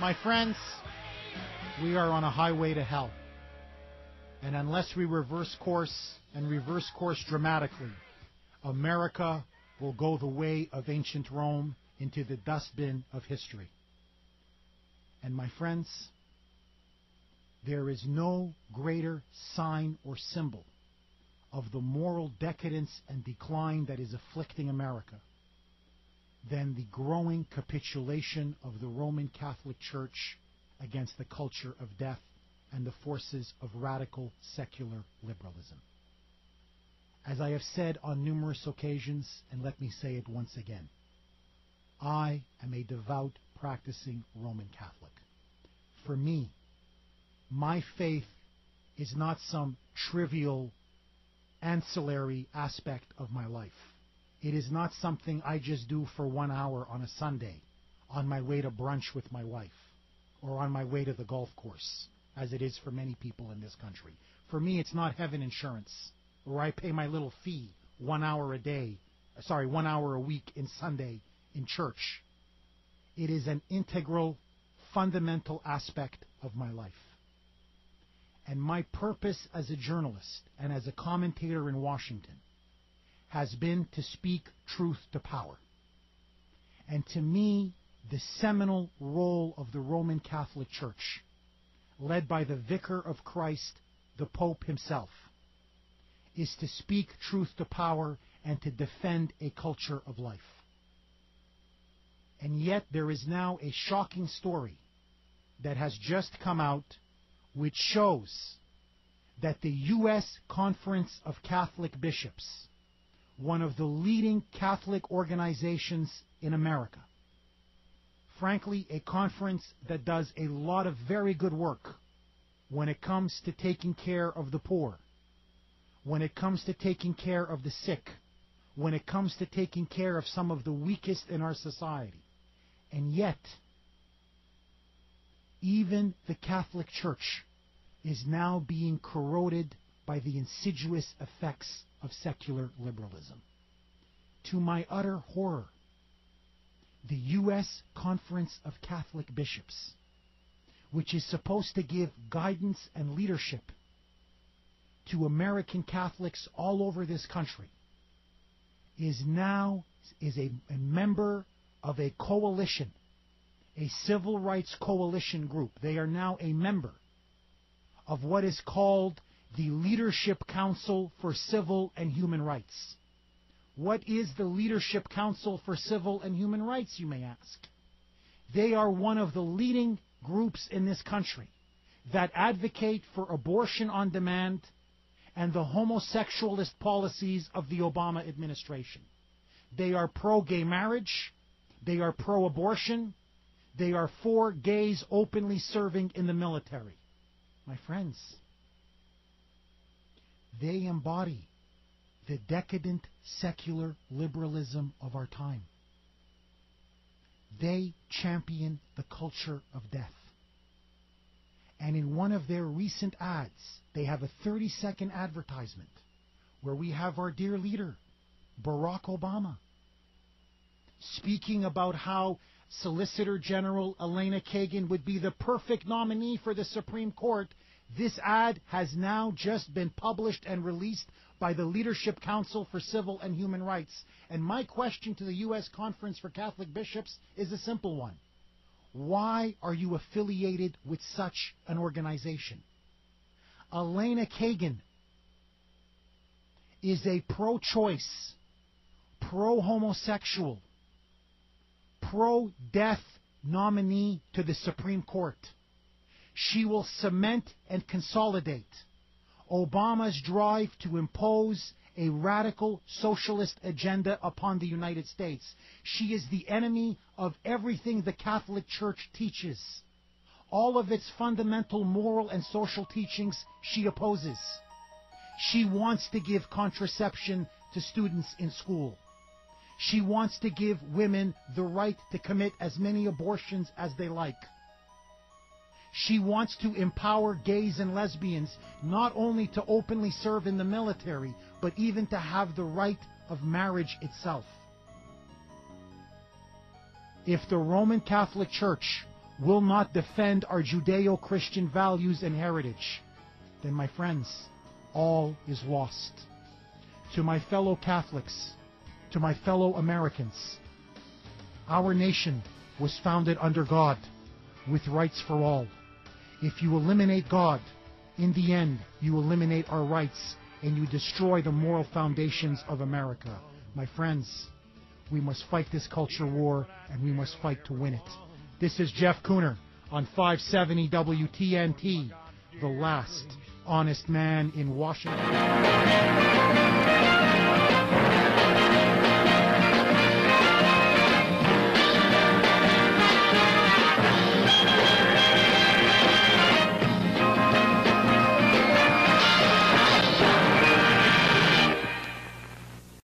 My friends, we are on a highway to hell. And unless we reverse course, and reverse course dramatically, America will go the way of ancient Rome into the dustbin of history. And my friends, there is no greater sign or symbol of the moral decadence and decline that is afflicting America than the growing capitulation of the Roman Catholic Church against the culture of death and the forces of radical secular liberalism. As I have said on numerous occasions, and let me say it once again, I am a devout practicing Roman Catholic. For me, my faith is not some trivial ancillary aspect of my life. It is not something I just do for 1 hour on a Sunday on my way to brunch with my wife or on my way to the golf course, as it is for many people in this country. For me, it's not heaven insurance, where I pay my little fee 1 hour a day, 1 hour a week in Sunday in church. It is an integral, fundamental aspect of my life. And my purpose as a journalist and as a commentator in Washington has been to speak truth to power. And to me, the seminal role of the Roman Catholic Church, led by the Vicar of Christ, the Pope himself, is to speak truth to power and to defend a culture of life. And yet there is now a shocking story that has just come out which shows that the U.S. Conference of Catholic Bishops, one of the leading Catholic organizations in America, frankly, a conference that does a lot of very good work when it comes to taking care of the poor, when it comes to taking care of the sick, when it comes to taking care of some of the weakest in our society. And yet, even the Catholic Church is now being corroded by the insidious effects of secular liberalism. To my utter horror, the U.S. Conference of Catholic Bishops, which is supposed to give guidance and leadership to American Catholics all over this country, is a member of a coalition, a civil rights coalition group. They are now a member of what is called the Leadership Council for Civil and Human Rights. What is the Leadership Council for Civil and Human Rights, you may ask? They are one of the leading groups in this country that advocate for abortion on demand and the homosexualist policies of the Obama administration. They are pro-gay marriage. They are pro-abortion. They are for gays openly serving in the military. My friends, they embody the decadent secular liberalism of our time. They champion the culture of death. And in one of their recent ads, they have a 30-second advertisement where we have our dear leader, Barack Obama, speaking about how Solicitor General Elena Kagan would be the perfect nominee for the Supreme Court. This ad has now just been published and released by the Leadership Council for Civil and Human Rights. And my question to the U.S. Conference for Catholic Bishops is a simple one. Why are you affiliated with such an organization? Elena Kagan is a pro-choice, pro-homosexual, pro-death nominee to the Supreme Court. She will cement and consolidate Obama's drive to impose a radical socialist agenda upon the United States. She is the enemy of everything the Catholic Church teaches. All of its fundamental moral and social teachings she opposes. She wants to give contraception to students in school. She wants to give women the right to commit as many abortions as they like. She wants to empower gays and lesbians not only to openly serve in the military, but even to have the right of marriage itself. If the Roman Catholic Church will not defend our Judeo-Christian values and heritage, then, my friends, all is lost. To my fellow Catholics, to my fellow Americans, our nation was founded under God, with rights for all. If you eliminate God, in the end, you eliminate our rights, and you destroy the moral foundations of America. My friends, we must fight this culture war, and we must fight to win it. This is Jeff Kuhner on 570 WTNT, the last honest man in Washington.